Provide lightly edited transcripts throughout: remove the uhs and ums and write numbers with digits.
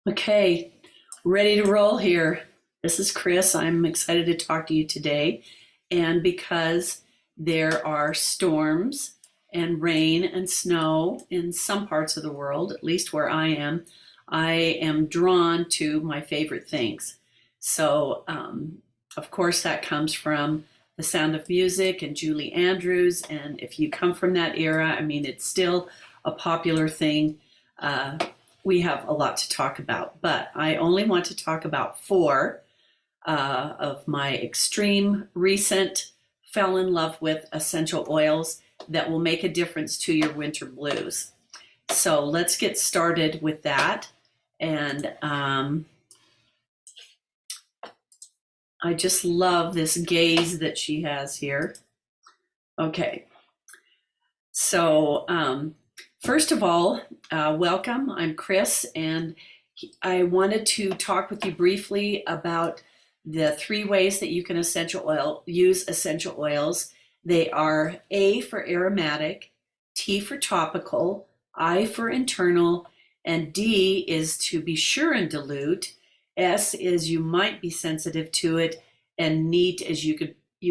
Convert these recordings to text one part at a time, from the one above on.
Okay, ready to roll here. This is Chris. I'm excited to talk to you today. And because there are storms and rain and snow in some parts of the world, at least where I am drawn to my favorite things. So, of course, that comes from The Sound of Music and Julie Andrews. And if you come from that era, I mean, it's still a popular thing. We have a lot to talk about, but I only want to talk about four of my extreme recent fell in love with essential oils that will make a difference to your winter blues. So let's get started with that. And I just love this gaze that she has here. Okay, so first of all, welcome. I'm Chris, and I wanted to talk with you briefly about the three ways that you can use essential oils. They are A for aromatic, T for topical, I for internal, and D is to be sure and dilute. S is you might be sensitive to it, and neat is you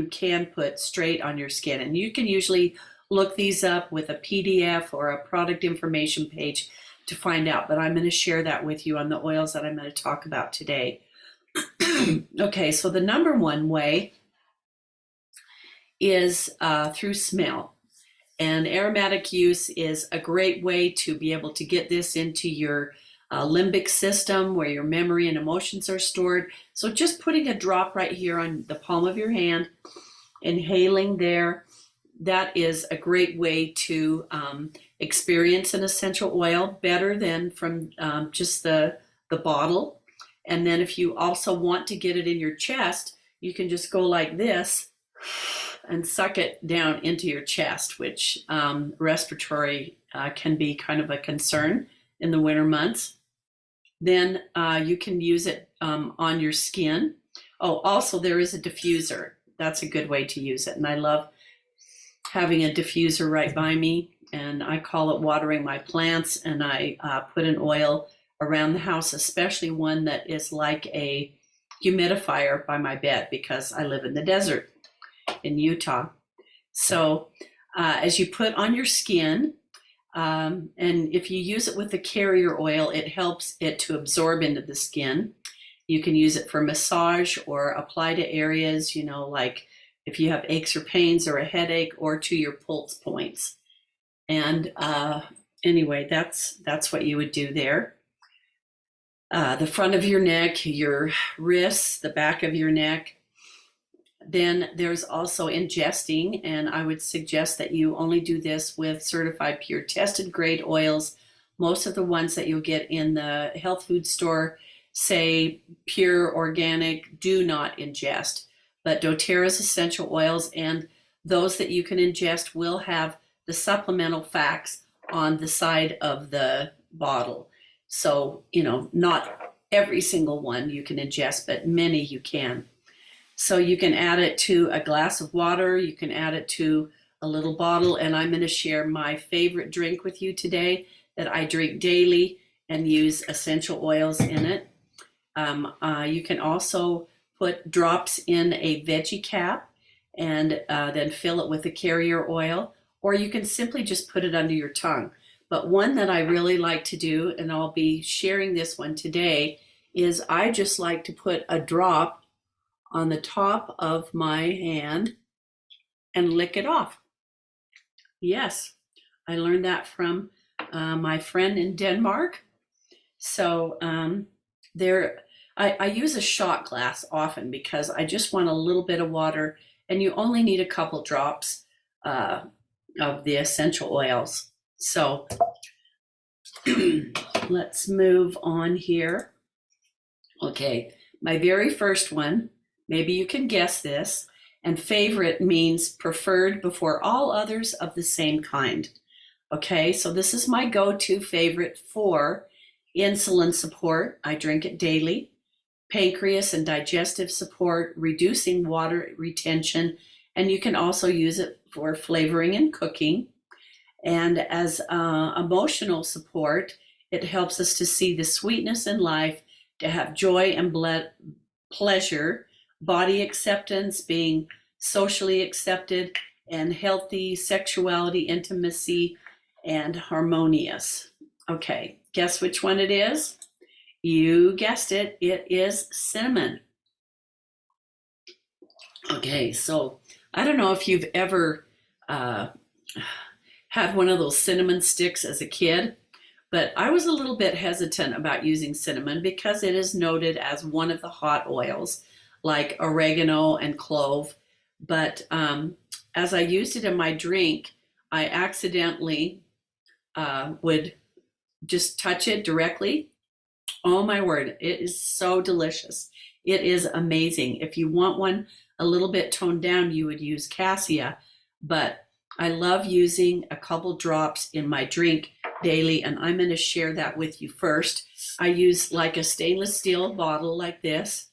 can put straight on your skin. And you can usually look these up with a PDF or a product information page to find out, but I'm going to share that with you on the oils that I'm going to talk about today. Okay, so the number one way is through smell. And aromatic use is a great way to be able to get this into your limbic system where your memory and emotions are stored. So just putting a drop right here on the palm of your hand, inhaling there, that is a great way to experience an essential oil better than from just the bottle. And then if you also want to get it in your chest, you can just go like this and suck it down into your chest, which respiratory can be kind of a concern in the winter months. Then you can use it on your skin. Oh, also there is a diffuser. That's a good way to use it. And I love having a diffuser right by me, and I call it watering my plants, and I put an oil around the house, especially one that is like a humidifier by my bed because I live in the desert in Utah. So as you put on your skin, and if you use it with the carrier oil, it helps it to absorb into the skin. You can use it for massage or apply to areas, like if you have aches or pains or a headache, or to your pulse points. And anyway, that's what you would do there. The front of your neck, your wrists, the back of your neck. Then there's also ingesting, and I would suggest that you only do this with certified pure tested grade oils. Most of the ones that you'll get in the health food store say pure organic, do not ingest. But doTERRA's essential oils and those that you can ingest will have the supplemental facts on the side of the bottle. So, not every single one you can ingest, but many you can. So you can add it to a glass of water, you can add it to a little bottle, and I'm going to share my favorite drink with you today that I drink daily and use essential oils in it. You can also put drops in a veggie cap and then fill it with a carrier oil, or you can simply just put it under your tongue. But one that I really like to do, and I'll be sharing this one today, is I just like to put a drop on the top of my hand and lick it off. Yes, I learned that from my friend in Denmark. So I use a shot glass often because I just want a little bit of water, and you only need a couple drops of the essential oils. So let's move on here. Okay, my very first one, maybe you can guess this, and favorite means preferred before all others of the same kind. Okay, so this is my go-to favorite for insulin support. I drink it daily. Pancreas and digestive support, reducing water retention, and you can also use it for flavoring and cooking. And as emotional support, It helps us to see the sweetness in life, to have joy and pleasure, body acceptance, being socially accepted, and healthy sexuality, intimacy, and harmonious. Okay, guess which one it is? You guessed it, it is cinnamon. Okay, so I don't know if you've ever had one of those cinnamon sticks as a kid, but I was a little bit hesitant about using cinnamon because it is noted as one of the hot oils, like oregano and clove. But as I used it in my drink, I accidentally would just touch it directly. Oh my word, it is so delicious. It is amazing. If you want one a little bit toned down, you would use cassia, but I love using a couple drops in my drink daily, and I'm going to share that with you first. I use like a stainless steel bottle like this,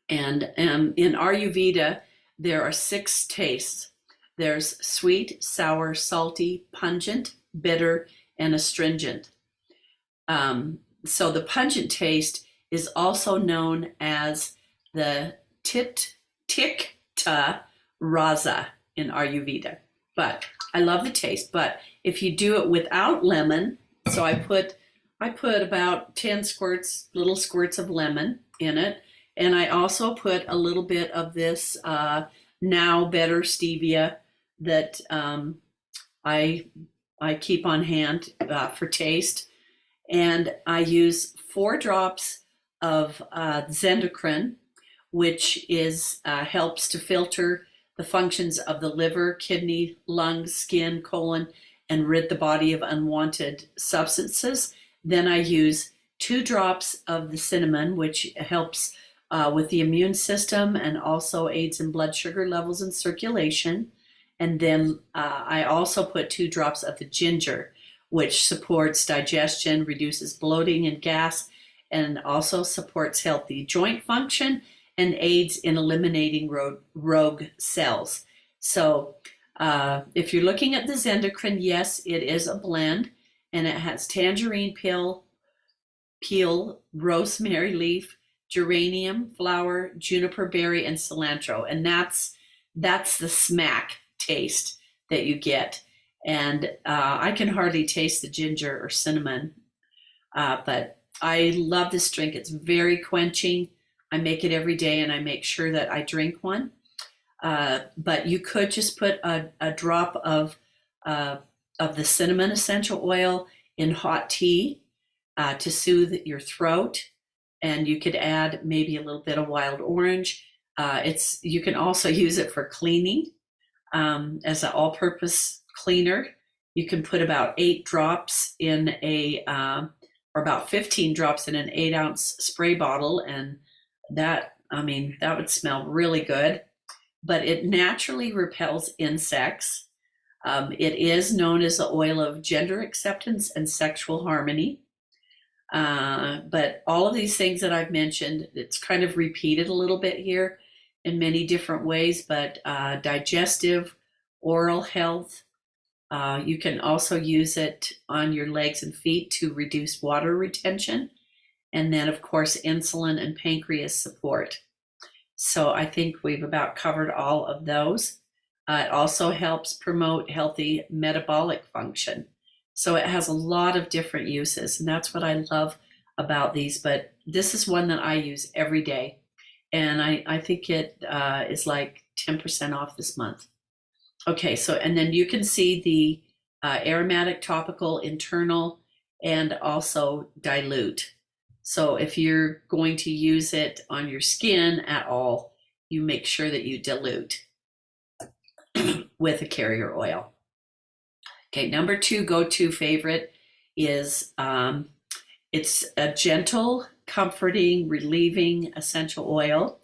and in Ayurveda, there are 6 tastes. There's sweet, sour, salty, pungent, bitter, and astringent. So the pungent taste is also known as the tikta rasa in Ayurveda. But I love the taste. But if you do it without lemon, so I put about 10 little squirts of lemon in it, and I also put a little bit of this now better stevia that I keep on hand for taste. And I use 4 drops of zendocrine, which helps to filter the functions of the liver, kidney, lungs, skin, colon, and rid the body of unwanted substances. Then I use 2 drops of the cinnamon, which helps with the immune system and also aids in blood sugar levels and circulation. And then I also put 2 drops of the ginger, which supports digestion, reduces bloating and gas, and also supports healthy joint function and aids in eliminating rogue cells. So if you're looking at the zendocrine, yes, it is a blend, and it has tangerine peel, rosemary leaf, geranium flower, juniper berry, and cilantro. And that's the smack taste that you get. And I can hardly taste the ginger or cinnamon, but I love this drink. It's very quenching. I make it every day, and I make sure that I drink one. But you could just put a drop of the cinnamon essential oil in hot tea to soothe your throat, and you could add maybe a little bit of wild orange. You can also use it for cleaning as an all-purpose cleaner. You can put about 8 drops in or about 15 drops in an 8-ounce spray bottle, and that would smell really good. But it naturally repels insects. It is known as the oil of gender acceptance and sexual harmony. But all of these things that I've mentioned, it's kind of repeated a little bit here in many different ways, but digestive, oral health. You can also use it on your legs and feet to reduce water retention. And then, of course, insulin and pancreas support. So I think we've about covered all of those. It also helps promote healthy metabolic function. So it has a lot of different uses, and that's what I love about these. But this is one that I use every day, and I think it is like 10% off this month. Okay, so and then you can see the aromatic, topical, internal, and also dilute. So if you're going to use it on your skin at all, you make sure that you dilute with a carrier oil. Okay, number 2 go-to favorite is it's a gentle, comforting, relieving essential oil.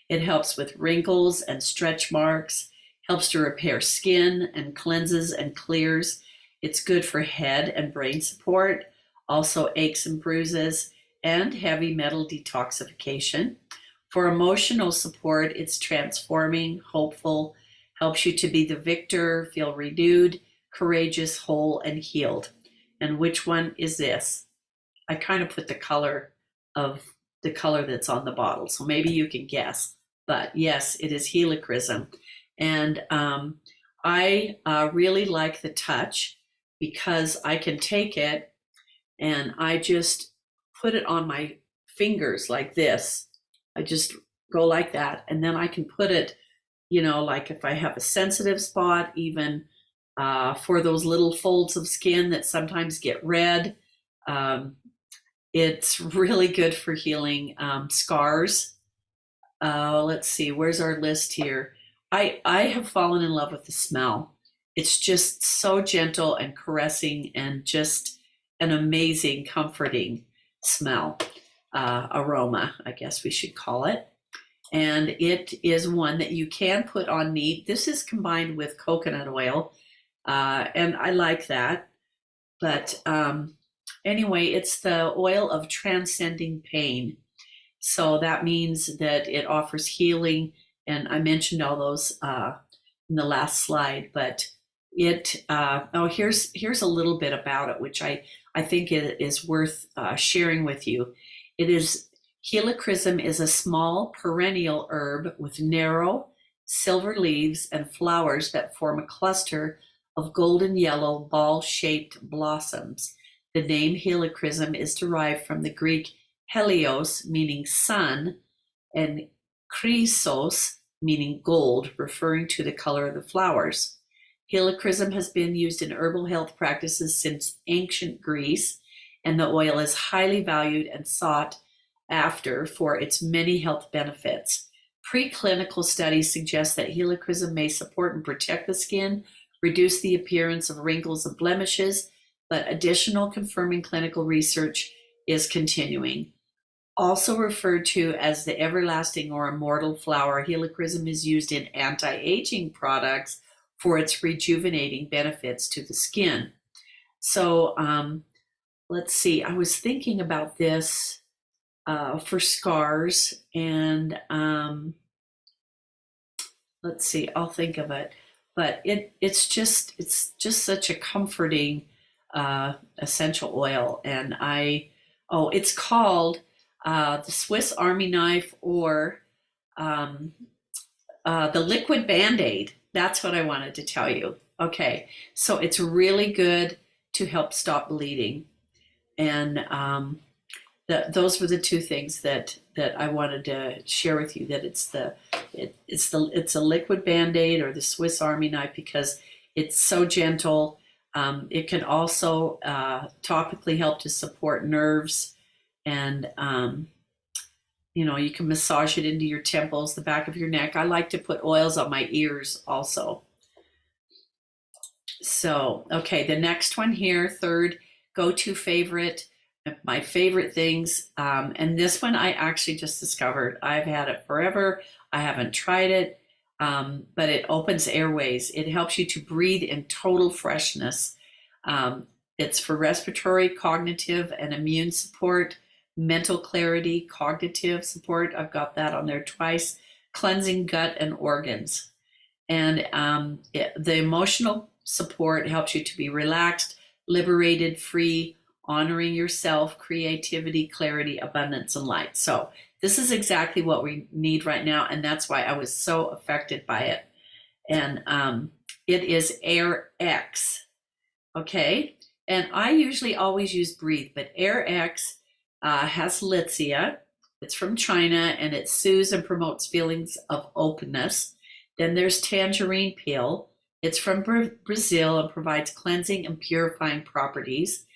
It helps with wrinkles and stretch marks, helps to repair skin and cleanses and clears. It's good for head and brain support, also aches and bruises, and heavy metal detoxification. For emotional support, it's transforming, hopeful, helps you to be the victor, feel renewed, courageous, whole, and healed. And which one is this? I kind of put the color that's on the bottle, so maybe you can guess. But yes, it is helichrysum. And I really like the touch because I can take it and I just put it on my fingers like this. I just go like that, and then I can put it, like if I have a sensitive spot, even for those little folds of skin that sometimes get red. It's really good for healing scars. Let's see, where's our list here? I have fallen in love with the smell. It's just so gentle and caressing and just an amazing, comforting smell, aroma, I guess we should call it. And it is one that you can put on meat. This is combined with coconut oil, and I like that. But anyway, it's the oil of transcending pain. So that means that it offers healing. And I mentioned all those in the last slide, but here's a little bit about it, which I think it is worth sharing with you. Helichrysum is a small perennial herb with narrow silver leaves and flowers that form a cluster of golden yellow ball-shaped blossoms. The name helichrysum is derived from the Greek helios, meaning sun, and chrysos, meaning gold, referring to the color of the flowers. Helichrysum has been used in herbal health practices since ancient Greece, and the oil is highly valued and sought after for its many health benefits. Preclinical studies suggest that helichrysum may support and protect the skin, reduce the appearance of wrinkles and blemishes, but additional confirming clinical research is continuing. Also referred to as the everlasting or immortal flower, helichrysum is used in anti-aging products for its rejuvenating benefits to the skin. So let's see, I was thinking about this for scars, and let's see, I'll think of it. But it's just such a comforting essential oil, and it's called the Swiss Army knife, or the liquid Band-Aid. That's what I wanted to tell you. Okay, so it's really good to help stop bleeding, and those were the two things that I wanted to share with you. That it's a liquid Band-Aid or the Swiss Army knife because it's so gentle. It can also topically help to support nerves, and you can massage it into your temples, the back of your neck. I like to put oils on my ears also. So, okay, the next one here, third go-to favorite, my favorite things. And this one I actually just discovered. I've had it forever. I haven't tried it, but it opens airways. It helps you to breathe in total freshness. It's for respiratory, cognitive, and immune support, mental clarity, cognitive support. I've got that on there twice, cleansing gut and organs. And the emotional support helps you to be relaxed, liberated, free, honoring yourself, creativity, clarity, abundance, and light. So this is exactly what we need right now, and that's why I was so affected by it. And it is Air X, okay? And I usually always use Breathe, but Air X has Litsea. It's from China, and it soothes and promotes feelings of openness. Then there's Tangerine Peel. It's from Brazil and provides cleansing and purifying properties.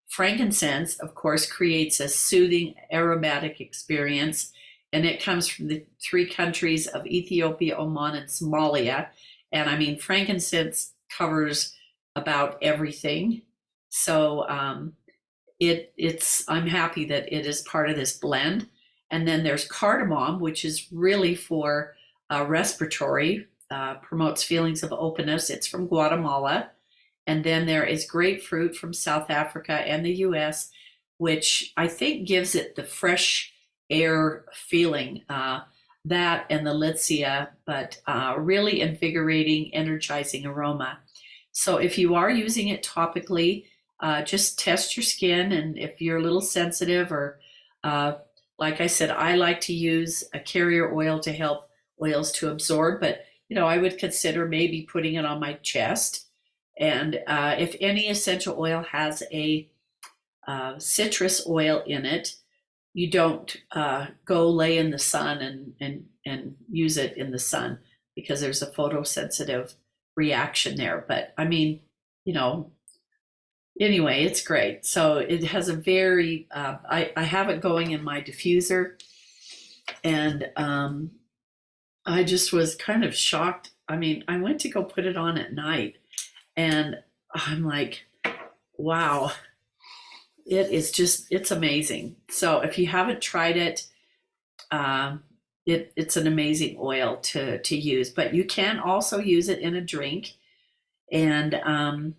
Frankincense, of course, creates a soothing aromatic experience, and it comes from the three countries of Ethiopia, Oman, and Somalia. And I mean, frankincense covers about everything. So I'm happy that it is part of this blend. And then there's cardamom, which is really for respiratory, promotes feelings of openness. It's from Guatemala. And then there is grapefruit from South Africa and the US, which I think gives it the fresh air feeling, that and the Litsea, but really invigorating, energizing aroma. So if you are using it topically, just test your skin, and if you're a little sensitive or like I said, I like to use a carrier oil to help oils to absorb, but I would consider maybe putting it on my chest. And if any essential oil has a citrus oil in it, you don't go lay in the sun and use it in the sun, because there's a photosensitive reaction there. But I mean, anyway, it's great. So it has a very, I have it going in my diffuser, and I just was kind of shocked. I mean, I went to go put it on at night, and I'm like, wow, it's amazing. So if you haven't tried it, it's an amazing oil to use. But you can also use it in a drink, and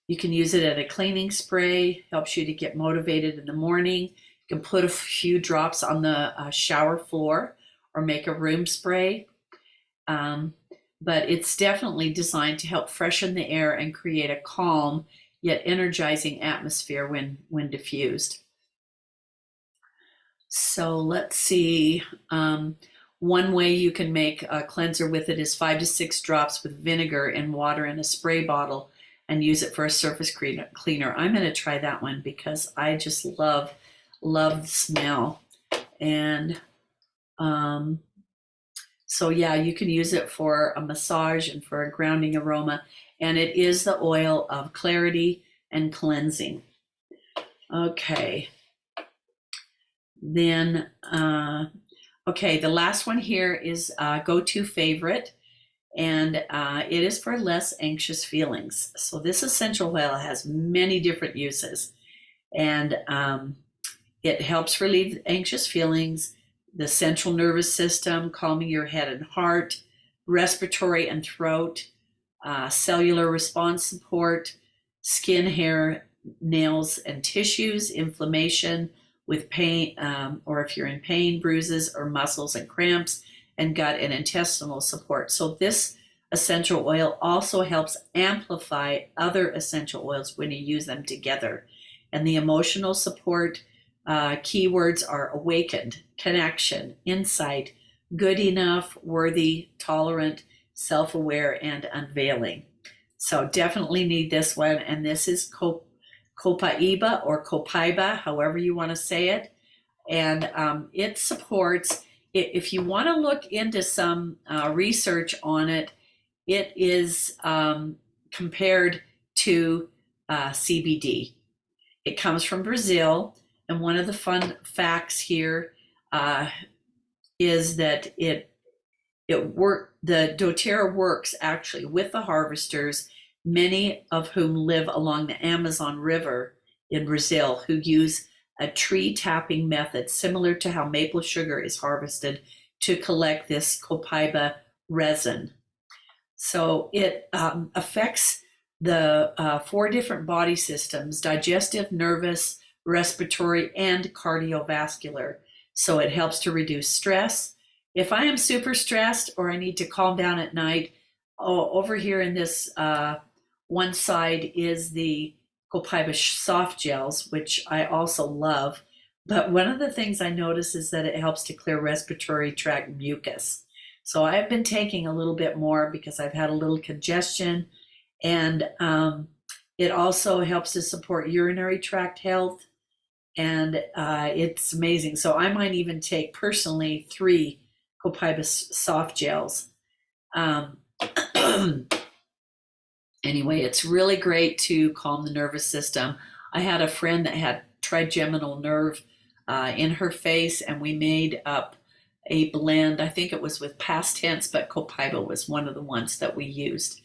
you can use it at a cleaning spray. Helps you to get motivated in the morning. You can put a few drops on the shower floor or make a room spray. But it's definitely designed to help freshen the air and create a calm yet energizing atmosphere when diffused. So let's see. One way you can make a cleanser with it is 5 to 6 drops with vinegar and water in a spray bottle and use it for a surface cleaner. I'm going to try that one because I just love the smell. And so yeah, you can use it for a massage and for a grounding aroma. And it is the oil of clarity and cleansing. Okay. Then, okay, the last one here is go-to favorite, and it is for less anxious feelings. So this essential oil has many different uses, and it helps relieve anxious feelings, the central nervous system, calming your head and heart, respiratory and throat, cellular response support, skin, hair, nails, and tissues, inflammation with pain, or if you're in pain, bruises, or muscles and cramps, and gut and intestinal support. So this essential oil also helps amplify other essential oils when you use them together. And the emotional support keywords are awakened, connection, insight, good enough, worthy, tolerant, self-aware, and unveiling. So definitely need this one. And this is Copaiba or Copaiba, however you want to say it. And it supports, if you want to look into some research on it, it is compared to CBD. It comes from Brazil. And one of the fun facts here is that the doTERRA works actually with the harvesters, many of whom live along the Amazon River in Brazil, who use a tree tapping method similar to how maple sugar is harvested to collect this copaiba resin. So it affects the 4 different body systems: digestive, nervous, respiratory, and cardiovascular. So it helps to reduce stress. If I am super stressed or I need to calm down at night, over here in this one side is the Copaiba soft gels, which I also love. But one of the things I notice is that it helps to clear respiratory tract mucus. So I've been taking a little bit more because I've had a little congestion, and it also helps to support urinary tract health, and it's amazing. So I might even take personally 3 Copaiba soft gels. Anyway, it's really great to calm the nervous system. I had a friend that had trigeminal nerve in her face, and we made up a blend. I think it was with past tense, but Copaiba was one of the ones that we used.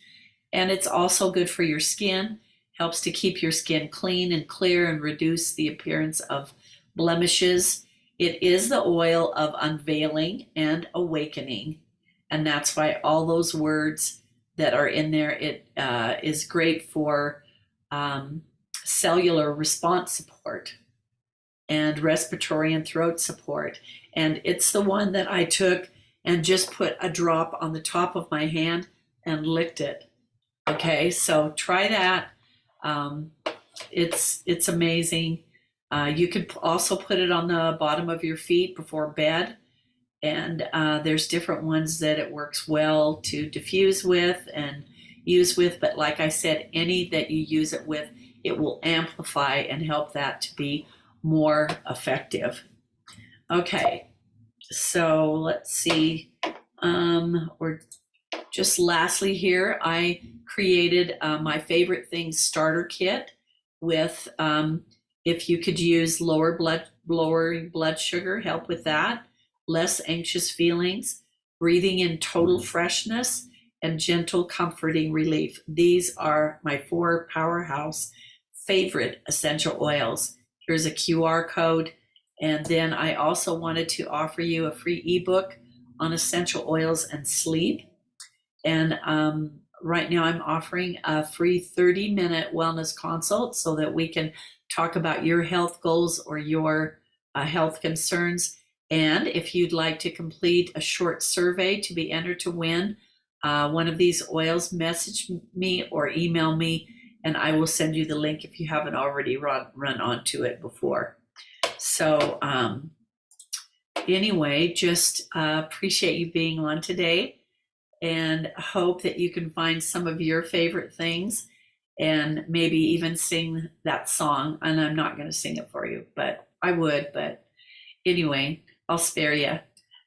And it's also good for your skin, helps to keep your skin clean and clear and reduce the appearance of blemishes. It is the oil of unveiling and awakening, and that's why all those words that are in there, it is great for cellular response support and respiratory and throat support. And it's the one that I took and just put a drop on the top of my hand and licked it. Okay, so try that. it's amazing. You could also put it on the bottom of your feet before bed. And there's different ones that it works well to diffuse with and use with. But like I said, any that you use it with, it will amplify and help that to be more effective. Okay, so let's see. Or just lastly here, I created my favorite things starter kit with if you could use lowering blood sugar, help with that, less anxious feelings, breathing in total freshness, and gentle comforting relief. These are my 4 powerhouse favorite essential oils. Here's a QR code. And then I also wanted to offer you a free ebook on essential oils and sleep. And right now I'm offering a free 30-minute wellness consult so that we can talk about your health goals or your health concerns. And if you'd like to complete a short survey to be entered to win one of these oils, message me or email me, and I will send you the link if you haven't already run onto it before. So anyway, just appreciate you being on today, and hope that you can find some of your favorite things and maybe even sing that song. And I'm not going to sing it for you, but I would. But anyway, I'll spare you.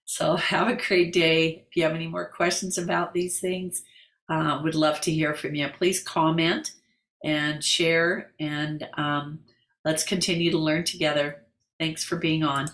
So have a great day. If you have any more questions about these things, would love to hear from you. Please comment and share, and let's continue to learn together. Thanks for being on.